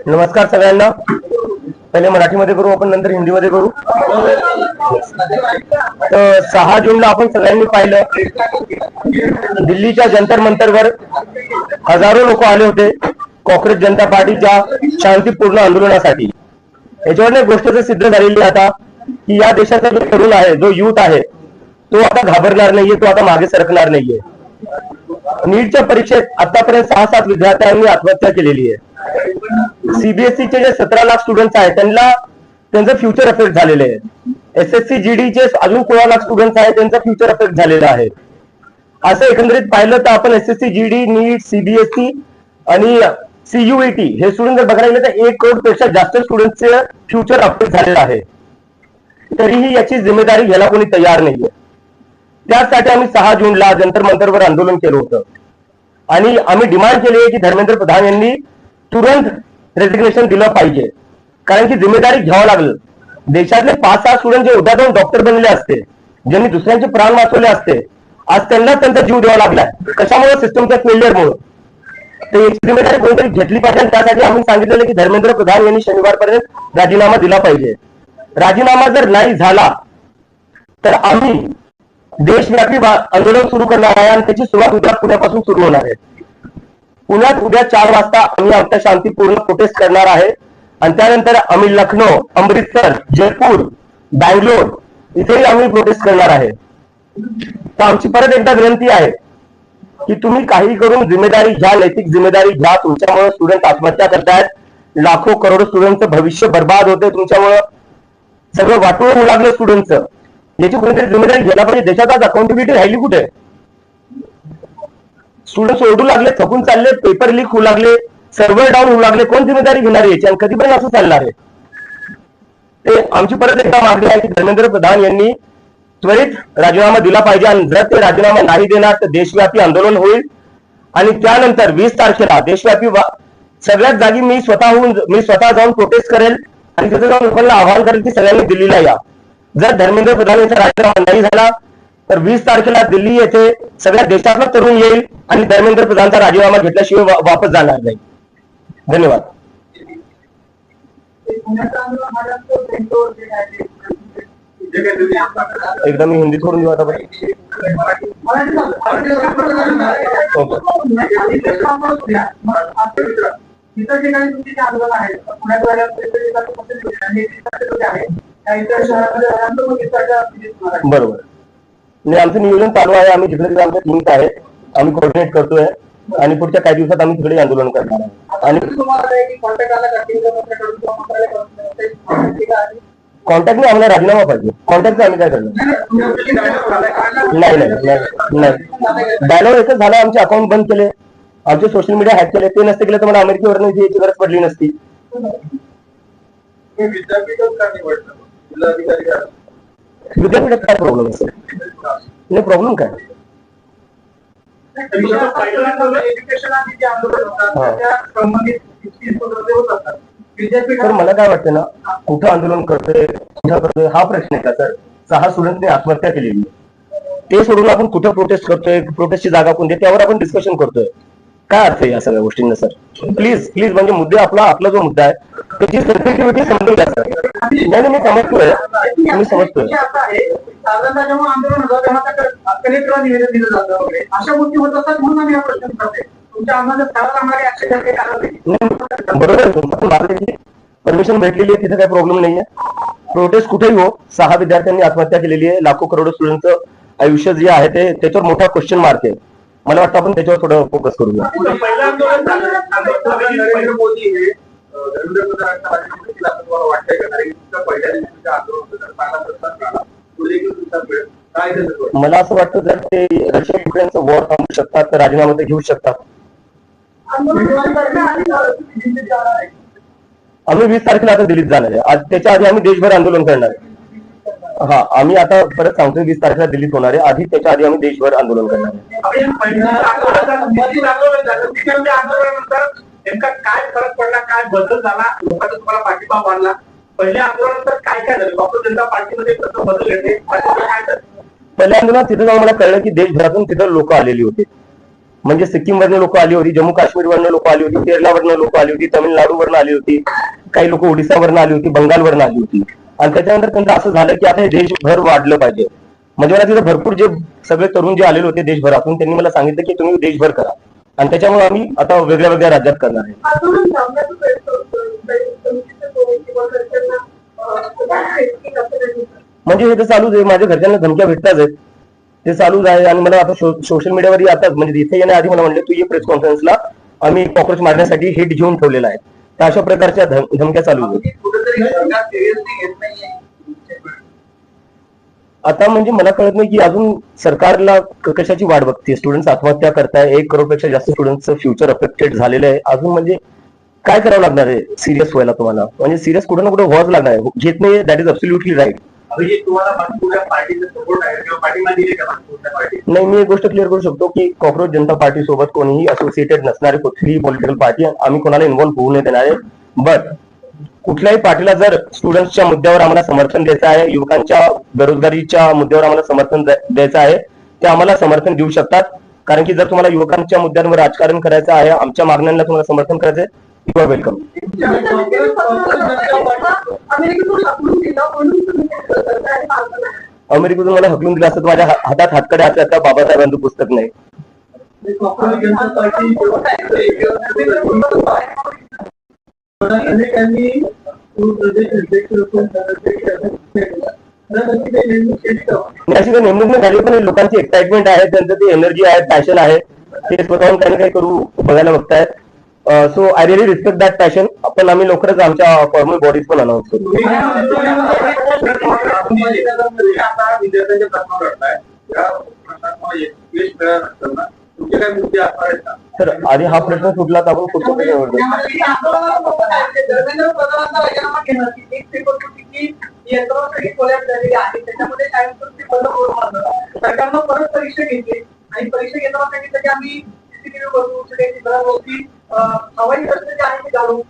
नमस्कार सगळ्यांना. पहिले मराठीमध्ये करू आपण, नंतर हिंदीमध्ये करू. तर 6 जूनला आपण सगळ्यांनी पाहिलं, दिल्लीच्या जंतर मंतरवर हजारो लोक आले होते काँग्रेस जनता पार्टीच्या शांतीपूर्ण आंदोलनासाठी. याच्यावर एक गोष्ट सिद्ध झालेली आता की या देशाचा जो तरुण आहे, जो युथ आहे, तो आता घाबरणार नाहीये, तो आता मागे सरकणार नाहीये. नीटच्या परीक्षेत आतापर्यंत 6-7 विद्यार्थ्यांनी आत्महत्या केलेली आहे. सीबीएसईचे जे 17 लाख स्टुडंट्स आहेत त्यांचं फ्युचर अफेक्ट झालेले आहे. एसएससी जीडीचे अजून 16 लाख स्टुडंट्स आहेत, त्यांचा फ्युचर अफेक्ट झालेला आहे. असं एकंदरीत पाहिलं तर आपण एसएससी जीडी, नीट, सीबीएसई आणि सीयूईटी हे स्टुडंट जर बघायला गेले तर 1 करोड पेक्षा जास्त स्टुडंटचे फ्युचर अफेक्ट झालेलं आहे. तरीही याची जिम्मेदारी घ्यायला कोणी तयार नाहीये. त्यासाठी आम्ही 6 जूनला जंतर मंतरवर आंदोलन केलं होतं आणि आम्ही डिमांड केली आहे की धर्मेंद्र प्रधान यांनी तुरंत रेजिग्नेशन दिलं पाहिजे. कारण की जिम्मेदारी घ्यावं लागलं. देशातले 5-6 स्टुडंट जे उद्या जाऊन डॉक्टर बनले असते, ज्यांनी दुसऱ्यांचे प्राण वाचवले असते, आज त्यांना त्यांचा जीव द्यावा लागलाय. कशामुळे? सिस्टमच्या फेलियरमुळे. तर याची जिम्मेदारी कोणतरी घेतली पाहिजे. त्यासाठी आम्ही सांगितलेलं की धर्मेंद्र प्रधान यांनी शनिवारपर्यंत राजीनामा दिला पाहिजे. राजीनामा जर नाही झाला तर आम्ही देशव्यापी आंदोलन सुरू करणार आहे आणि त्याची सुरुवात उद्या पुण्यापासून सुरू होणार आहे. पुण्यात उद्या 4 वाजता आम्ही आमच्या शांतीपूर्ण प्रोटेस्ट करणार आहे आणि त्यानंतर आम्ही लखनौ, अमृतसर, जयपूर, बँगलोर इथेही आम्ही प्रोटेस्ट करणार आहे. तर आमची परत एकदा विनंती आहे की तुम्ही काही करून जिम्मेदारी घ्या, नैतिक जिम्मेदारी घ्या. तुमच्यामुळे स्टुडंट आत्महत्या करतायत, लाखो करोडो स्टुडंटचं भविष्य बर्बाद होते. तुमच्यामुळे सगळं वाटोळ होऊ लागलं स्टुडंटचं. याची कोणीतरी जिम्मेदारी घ्यायला पाहिजे. देशात आज अकाउंटेबिलिटी राहिली कुठे? स्टुडंट ओरडू लागले, थकून चालले, पेपर लीक होऊ लागले, सर्व्हर डाऊन होऊ लागले. कोण जिम्मेदारी घेणार याची आणि कधीपर्यंत असं चालणार आहे? ते आमची परत एकदा मागणी आहे की धर्मेंद्र प्रधान यांनी त्वरित राजीनामा दिला पाहिजे आणि जर ते राजीनामा नाही देणार तर देशव्यापी आंदोलन होईल. आणि त्यानंतर 20 तारखेला देशव्यापी सगळ्याच जागी मी स्वतः जाऊन प्रोटेस्ट करेल आणि तिथे जाऊन लोकांना आवाहन करेल की सगळ्यांनी दिल्लीला या. जर धर्मेंद्र प्रधान यांचा राजीनामा नाही झाला तर 20 तारखेला दिल्ली येथे सगळ्या देशातला तरुण येईल आणि धर्मेंद्र प्रधानचा राजीनामा घेतल्याशिवाय वापस जाणार नाही. धन्यवाद. एकदा मी हिंदी करून देऊ आता. बरोबर. नाही, आमचं नियोजन चालू आहे. आम्ही जिकडे आमच्या टीम्स आहेत, आम्ही कोऑर्डिनेट करतोय आणि पुढच्या काही दिवसात आम्ही तिकडे आंदोलन करणार आहे. आणि कॉन्टॅक्टने आम्हाला राजीनामा पाहिजे. कॉन्टॅक्टचं आम्ही काय करणार? नाही. डायलॉग एकच झाला, आमचे अकाउंट बंद केले, आमचे सोशल मीडिया हॅक केले. ते नसते केले तर मला अमेरिकेवर याची गरज पडली नसती. विद्यापीठात काय प्रॉब्लेम असेल? नाही, प्रॉब्लेम काय? सर मला काय वाटतं ना, कुठं आंदोलन करतोय, कुठं करतोय हा प्रश्न आहे का सर? 6 स्टुडंटने आत्महत्या केलेली, ते सोडून आपण कुठं प्रोटेस्ट करतोय, प्रोटेस्टची जागा कोणती, त्यावर आपण डिस्कशन करतोय. काय अर्थ आहे या सगळ्या गोष्टींना सर? प्लीज म्हणजे मुद्दे आपला जो मुद्दा आहे त्याची सेन्सिटिव्हिटी समजून घ्या सर. नाही, मी समजतोय, मी समजतोय. बरोबर, परमिशन भेटलेली आहे, तिथे काही प्रॉब्लेम नाहीये. प्रोटेस्ट कुठेही हो, 6 विद्यार्थ्यांनी आत्महत्या केलेली आहे. लाखो करोडो स्टुडंटचं आयुष्य जे आहे ते त्याच्यावर मोठा क्वेश्चन मार्क आहे. मला वाटतं आपण त्याच्यावर थोडं फोकस करूया. मला असं वाटतं जर ते रशिया युक्रेनचं वॉर थांबवू शकतात तर राजीनामा ते घेऊ शकतात. आम्ही 20 तारखेला आता दिल्लीत जाणार आहे. आज त्याच्या आधी आम्ही देशभर आंदोलन करणार आहे. हा, आम्ही आता परत सांगतोय 20 तारखेला दिल्लीत होणार आहे. आधी त्याच्या आधी आम्ही देशभर आंदोलन करणार आहे. काय फरक पडला, काय बदल झाला, लोकांचा तुम्हाला पाठिंबा वाढला? पहिल्या आंदोलनानंतर काय झालं? काँग्रेस जनता पार्टीमध्ये कसं बदल येते? पहिल्या आंदोलनात तिथं जाऊन मला कळलं की देशभरातून तिथं लोक आलेली होती. म्हणजे सिक्कीमवरनं लोक आली होती, जम्मू काश्मीरवरनं लोक आली होती, केरळावरनं लोक आली होती, तमिळनाडूवरनं आली होती, काही लोक ओडिसावरनं आली होती, बंगालवरनं आली होती. आणि त्याच्यानंतर त्यांचं असं झालं की आता हे देशभर वाढलं पाहिजे. म्हणजे मला तिथं भरपूर जे सगळे तरुण जे आलेले होते देशभरातून, त्यांनी मला सांगितलं की तुम्ही देशभर करा. आणि त्याच्यामुळे आम्ही आता वेगळ्या वेगळ्या राज्यात करणार आहे. म्हणजे हे तर चालूच आहे, माझ्या घरच्यांना धमक्या भेटताच आहेत, ते चालूच आहे. आणि मला आता सोशल मीडियावर आता म्हणजे इथे येण्याआधी मला म्हणले तू ये प्रेस कॉन्फरन्सला, आम्ही कॉक्रोच मारण्यासाठी हिट घेऊन ठेवलेला आहे. तर अशा प्रकारच्या धमक्या चालू आहेत. आता म्हणजे मला कळत नाही की अजून सरकारला कशाची वाट बघते. स्टुडंट्स आत्महत्या करताय, 1 करोडपेक्षा जास्त स्टुडंटचं फ्युचर अफेक्टेड झालेलं आहे. अजून म्हणजे काय करावं लागणार आहे सिरियस व्हायला तुम्हाला? म्हणजे सिरियस कुठं ना कुठं व्हावंच लागणार आहे. घेत नाही, दॅट इज अब्सोल्युटली राईट. नाही, मी एक गोष्ट क्लिअर करू शकतो की कॉक्रोच जनता पार्टी सोबत कोणीही असोसिएटेड नसणारी कुठलीही पॉलिटिकल पार्टी आम्ही कोणाला इन्व्हॉल्व्ह होऊ नये देणार आहे. बट कुठल्याही पार्टीला जर स्टुडंट्सच्या मुद्द्यावर आम्हाला समर्थन द्यायचं आहे, युवकांच्या बेरोजगारीच्या मुद्द्यावर आम्हाला समर्थन द्यायचं आहे, ते आम्हाला समर्थन देऊ शकतात. कारण की जर तुम्हाला युवकांच्या मुद्द्यांवर राजकारण करायचं आहे, आमच्या मागण्यांना तुम्हाला समर्थन करायचं आहे, यू आर वेलकम. अमेरिकेतून मला हकलून दिलं असतं, माझ्या हातात हातकडे असल्या तर बाबासाहेबांचं पुस्तक नाही. अशी काही नेमणूक नाही झाली, पण लोकांची एक्साइटमेंट आहे, त्यांचं ते एनर्जी आहे, पॅशन आहे, ते स्वतःहून काही काही करू बघायला बघतायत. So I really respect that passion. आपण आम्ही लवकरच आमच्या फॉर्मल बॉडीज पण अनाऊन्स करू. तर आधी हा प्रश्न सुटला तर आपण पुढचा सरकारनं परत परीक्षा घेतली आणि परीक्षा घेताना आम्ही हवाई रस्ते जे आहे ते काढून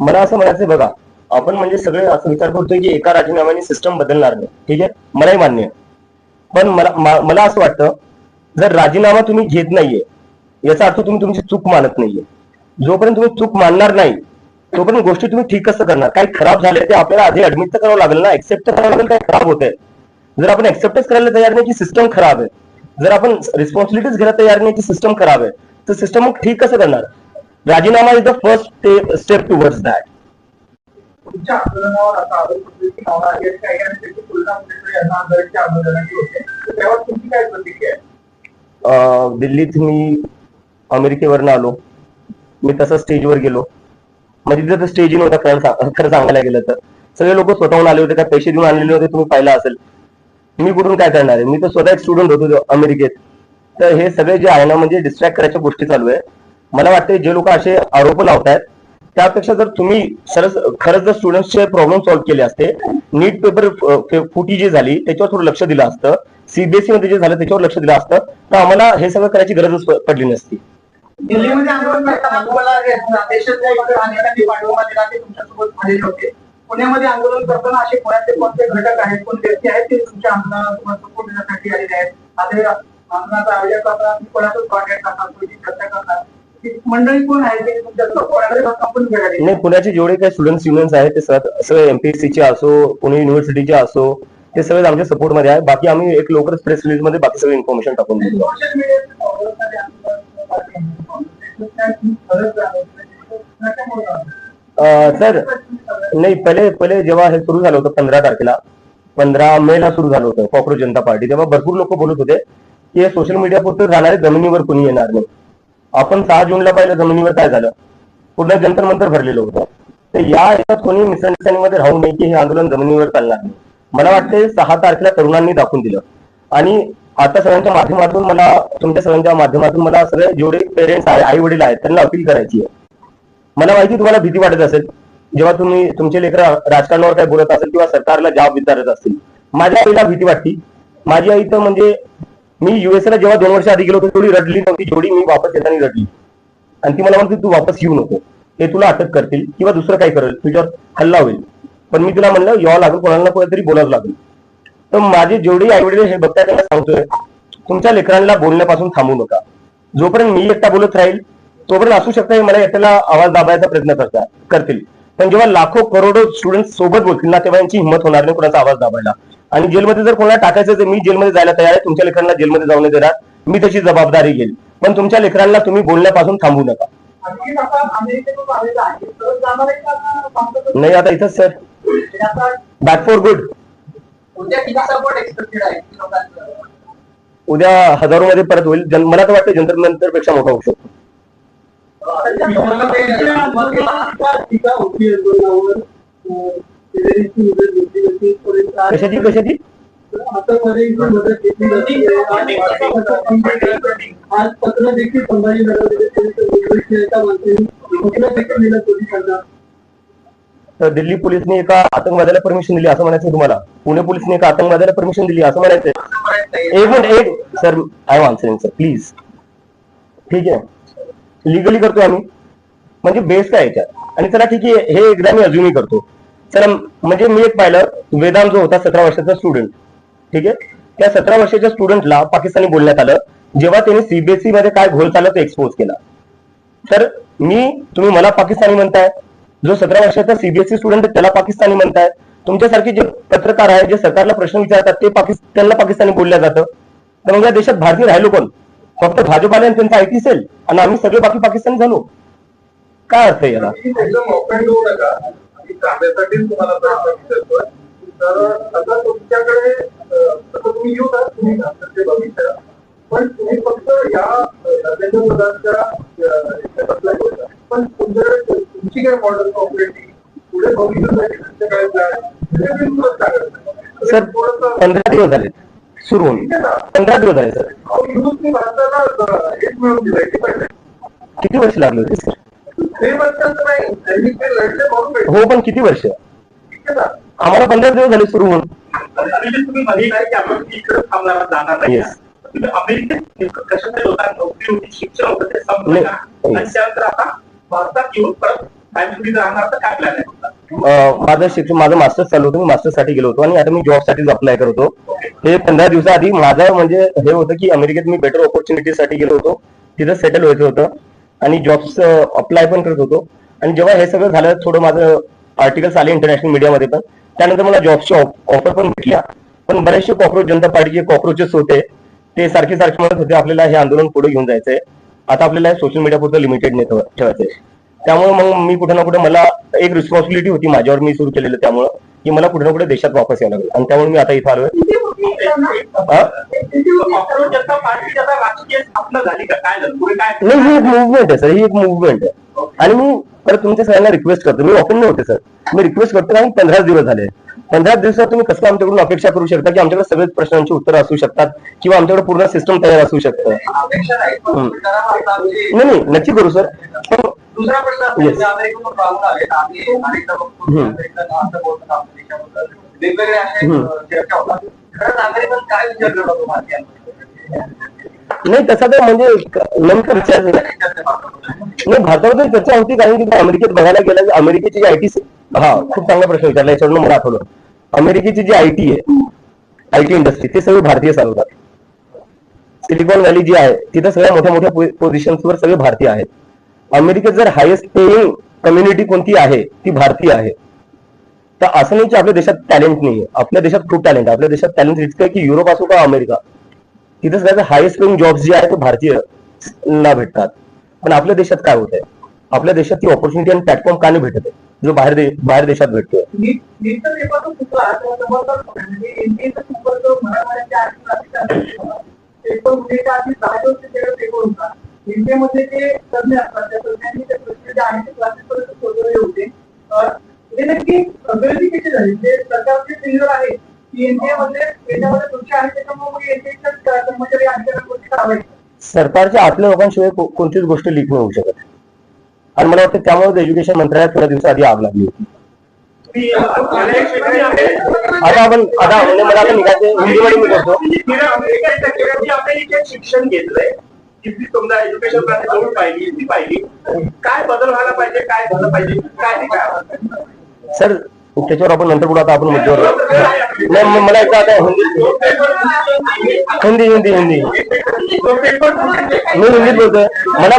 मला असं म्हणायचं बघा, आपण म्हणजे सगळे असं विचार करतोय की एका राजीनाम्याने सिस्टम बदलणार नाही. ठीक आहे, मलाही मान्य आहे. पण मला असं वाटतं जर राजीनामा तुम्ही घेत नाहीये याचा अर्थ तुम्ही तुमची चूक मानत नाहीये. जोपर्यंत तुम्ही चूक मानणार नाही तोपर्यंत गोष्टी तुम्ही ठीक कसं करणार? काही खराब झाले ते आपल्याला आधी ऍडमिट तर करावं लागेल ना, एक्सेप्ट करावं लागेल काय खराब होत आहे. जर आपण एक्सेप्टच करायला तयार नाही की सिस्टम खराब आहे, जर आपण रिस्पॉन्सिबिलिटीज घ्यायला तयार नाही की सिस्टम खराब आहे, तर सिस्टम मग ठीक कसं करणार? राजीनामा is the first step towards that. तुमच्या आंदोलनावर आता तेव्हा तुमची काय प्रतिक्रिया आहे? दिल्लीत मी अमेरिकेवरनं आलो, मी तसं स्टेजवर गेलो. म्हणजे तिथं स्टेज नव्हता खरं सांगायला गेलं तर. सगळे लोक स्वतःहून आले होते, काय पैसे देऊन आणलेले होते, तुम्ही पाहिलं असेल. मी कुठून काय करणार आहे? मी तर स्वतः एक स्टुडंट होतो अमेरिकेत. तर हे सगळे जे आहे ना म्हणजे डिस्ट्रॅक्ट करायच्या गोष्टी चालू आहे. मला वाटतं जे लोक असे आरोप लावतायत त्यापेक्षा जर तुम्ही खरंच जर स्टुडंट्सचे प्रॉब्लेम सॉल्व्ह केले असते, नीट पेपर फुटी जी झाली त्याच्यावर थोडं लक्ष दिलं असतं, सीबीएसई मध्ये जे झालं त्याच्यावर लक्ष दिलं असतं, तर आम्हाला हे सगळं करायची गरजच पडली नसती. दिल्लीमध्ये आंदोलन करताना तुम्हाला देशातल्या इतर अनेकांनी पाठिंबा दिला ते तुमच्यासोबत झालेले होते. पुण्यामध्ये आंदोलन करताना असे पुण्याचे कोणते घटक आहेत, कोणते व्यक्ती आहेत ते तुमच्या आंदोलनाला तुम्हाला सपोर्ट देण्यासाठी आलेले आहेत? आता आंदोलनाचा आयोजक करताना कोणाचंच कॉन्टॅक्ट करतात, कोणाची चर्चा करतात, मंडळी कोण आहे ते तुमच्या? नाही, पुण्याचे जेवढे काही स्टुडंट्स युनियन्स आहेत ते सगळे एमपीएससीचे असो, पुणे युनिव्हर्सिटीचे असो, ते सगळे आमच्या सपोर्ट मध्ये आहे. बाकी आम्ही एक लवकरच प्रेस रिलीज मध्ये बाकी सगळे इन्फॉर्मेशन टाकून देतो. सर नाही, पहिले जेव्हा हे सुरू झालं होतं 15 तारखेला, 15 मे ला सुरू झालं होतं कॉक्रोच जनता पार्टी, तेव्हा भरपूर लोक बोलत होते की हे सोशल मीडिया पुरतं राहणारे, जमिनीवर कोणी येणार नाही. आपण 6 जूनला पाहिलं जमिनीवर काय झालं, पूर्ण जंतर मंतर भरलेलं होतं. तर या याच्यात कोणी मिसअंडरस्टँडिंग मध्ये राहू नये की हे आंदोलन जमिनीवर चालणार नाही. मला वाटते 6 तारखेला तरुणांनी दाखवून दिलं. आणि आता सगळ्यांच्या माध्यमातून मला, तुमच्या सगळ्यांच्या माध्यमातून मला सगळे जेवढे पेरेंट्स आहे, आई वडील आहेत, त्यांना अपील करायची आहे. मला माहिती तुम्हाला भीती वाटत असेल जेव्हा तुम्ही तुमचे लेकर राजकारणावर काय बोलत असेल किंवा सरकारला जॉब विचारत असतील. माझ्या आईला भीती वाटती. माझी आई तर म्हणजे मी युएसला जेव्हा 2 वर्ष आधी गेलो होतो तेवढी रडली नव्हती जेवढी मी वापस येताना रडली. आणि ती मला म्हणते तू वापस येऊ नको, ते तुला अटक करतील किंवा दुसरं काही करेल, तुझ्यावर हल्ला होईल. पण मी तुला म्हणलं यावं लागेल, कोणाला कोणातरी बोलावं लागेल. तर माझे जेवढे आईवडील हे बघताय त्यांना सांगतोय, तुमच्या लेकरांना बोलण्यापासून थांबू नका. जोपर्यंत मी एकटा बोलत राहील तोपर्यंत असू शकतं मला एकट्याला आवाज दाबायचा प्रयत्न करतील, पण जेव्हा लाखो करोडो स्टुडंट सोबत बोलतील ना, तेव्हा यांची हिंमत होणार नाही कोणाचा आवाज दाबायला. आणि जेलमध्ये जर कोणाला टाकायचं तर मी जेलमध्ये जायला तयार आहे, तुमच्या लेकरांना जेलमध्ये जाऊन देणार, मी त्याची जबाबदारी घेईल. पण तुमच्या लेकरांना तुम्ही बोलण्यापासून थांबू नका. नाही आता इथंच सर, बॅक फॉर गुड. उद्या हजारो मध्ये परत होईल. मला तर वाटतं जंतर मंतर पेक्षा मोठा होऊ शकतो. कशाची कशाची आज पत्र देखील तर दिल्ली पोलिसने एका आतंकवाद्याला परमिशन दिली असं म्हणायचं तुम्हाला? पुणे पोलिसने एका आतंकवाद्याला परमिशन दिली असं म्हणायचंय? एक minute sir, I am answering sir, please. ठीक आहे, लिगली करतो आम्ही, म्हणजे बेस काय याच्यात. आणि चला ठीक आहे, हे एकदा मी अजूनही करतो. चला, म्हणजे मी एक पाहिलं, वेदांत जो होता 17 वर्षाचा स्टुडंट, ठीक आहे, त्या 17 वर्षाच्या स्टुडंटला पाकिस्तानी बोलण्यात आलं जेव्हा त्यांनी सीबीएसई मध्ये काय घोळ चालला तो एक्सपोज केला. तर तुम्ही मला पाकिस्तानी म्हणताय, जो 17 वर्षाचा सीबीएसई स्टुडंट आहे त्याला पाकिस्तानी म्हणताय. तुमच्यासारखे जे पत्रकार आहेत जे सरकारला प्रश्न विचारतात ते त्यांना पाकिस्तानी बोलल्या जातं. तर मग या देशात भारतीय राहिलो कोण? फक्त भाजपाला त्यांचा आयटी सेल आणि आम्ही सगळे बाकी पाकिस्तानी झालो. काय अर्थ आहे याला? तुम्हाला प्रश्न विचारतोय, तर आता तुमच्याकडे तुम्ही येऊ ना, तुम्ही भविष्य, पण तुम्ही फक्त या नरेंद्र मोदींच्या पण तुमच्याकडे तुमची काय मॉडल ऑपरेटिंग पुढे भविष्यासाठी काय प्लॅन? सर 15 दिवस झाले सुरू होऊन, 15 दिवस झाले सर. भारताला हेच मिळून दिलंय. किती वर्ष लागले होते सर? 3 वर्षांचं नाही, लढले म्हणून. हो, पण किती वर्ष? आम्हाला 15 दिवस झाले सुरू होऊन. तुम्ही मध्ये काय की आपण इकडे थांबणार जाणार नाही. अमेरिकेत कशाच्या लोकांना नोकरी होती, शिक्षण होतं, ते संपलं का? आणि त्यानंतर आता भारतात येऊन परत फॅमिली राहणार तर काय प्लॅन आहे? माझं मास्टर्स चालू होतं, मी मास्टर्स साठी गेलो होतो आणि आता मी जॉब साठी अप्लाय करत होतो. हे 15 दिवसाआधी माझं म्हणजे हे होतं की अमेरिकेत मी बेटर ऑपॉर्च्युनिटीसाठी गेलो होतो, तिथं सेटल व्हायचं होतं आणि जॉब्स अप्लाय पण करत होतो. आणि जेव्हा हे सगळं झालं, थोडं माझं आर्टिकल्स आले इंटरनॅशनल मीडियामध्ये पण, त्यानंतर मला जॉबची ऑफर पण भेटल्या. पण बरेचसे कॉक्रोच जनता पार्टीचे कॉक्रोचेस होते, ते सारखे म्हणत होते आपल्याला हे आंदोलन पुढे घेऊन जायचंय, आता आपल्याला सोशल मीडिया पुरतं लिमिटेड नाही ठेवायचंय. त्यामुळे मग मी कुठे ना कुठे मला एक रिस्पॉन्सिबिलिटी होती माझ्यावर, मी सुरू केलेलं, त्यामुळे की मला कुठे ना कुठे देशात वापस यावं लागेल. आणि त्यामुळे मी आता इथं आलोय. नाही, ही एक मुवमेंट आहे सर, ही एक मुवमेंट आहे. आणि मी परत तुमच्या सगळ्यांना रिक्वेस्ट करतो, मी ऑफन नाही होते सर, मी रिक्वेस्ट करतो कारण 15 दिवस झाले. 15 दिवसात तुम्ही कसं आमच्याकडून अपेक्षा करू शकता की आमच्याकडे सगळ्याच प्रश्नांची उत्तरं असू शकतात किंवा आमच्याकडे पूर्ण सिस्टम तयार असू शकतं? नाही, नक्की करू सर. दुसरा प्रश्न वेगवेगळ्या चर्चा होतात, खरं नागरिकांना काय विचार करतो? नाही, तसा तर म्हणजे नेमका विचार नाही, भारताबद्दल चर्चा होती कारण की अमेरिकेत बघायला गेलं, अमेरिकेची जी आयटी, हा खूप चांगला प्रश्न विचारला, याच्यावरून मला आठवलं. अमेरिकेची जी आयटी आहे, आयटी इंडस्ट्री, ते सगळे भारतीय चालवतात. सिलिकॉन व्हॅली जी आहे तिथे सगळ्या मोठ्या पोझिशन्सवर सगळे भारतीय आहेत. अमेरिकेत जर हायेस्ट पेइंग कम्युनिटी कोणती आहे ती भारतीय आहे. तर असं नाही की आपल्या देशात टॅलेंट नाहीये, आपल्या देशात खूप टॅलेंट आहे. आपल्या देशात टॅलेंट इतकं आहे की युरोप असो का अमेरिका, तिथे सगळ्यात हायेस्ट पेइंग जॉब्स जे आहे ते भारतीय ना भेटतात. पण आपल्या देशात काय होत आहे, आपल्या देशात ती ऑपॉर्च्युनिटी आणि प्लॅटफॉर्म का नाही भेटत आहे जो बाहेर देशात भेटतोय? इंडियामध्ये जे तज्ञ असतात त्या तज्ञांनी त्या प्रश्न आहेत ते क्लासेसपर्यंत सोडवले होते. हे नक्की गरजी कशी झाली? जे सरकारचे सिनियर आहे की इंडियामध्ये याच्यामध्ये तुमचे आहे त्याच्यामुळे एनडीएच्या कर्मचारी आणखी कारवाई. सरकारच्या आपल्या लोकांशिवाय कोणतीच गोष्ट लीक नाही होऊ शकत. आणि मला वाटतं त्यामुळे एज्युकेशन मंत्रालयात थोड्या दिवसाआधी आग लागली होती. आता मला आता निघायचे हिंदीमध्ये मी करतो. शिक्षण घेतलंय, समजा एज्युकेशन पाहिली ती पाहिली, काय बदल व्हायला पाहिजे, काय झालं पाहिजे, काय सर त्याच्यावर आपण नंतर बोलू. आता आपण मुद्द्यावर नाही, मला एकदा आता हिंदी मी हिंदीत बोलतोय. मला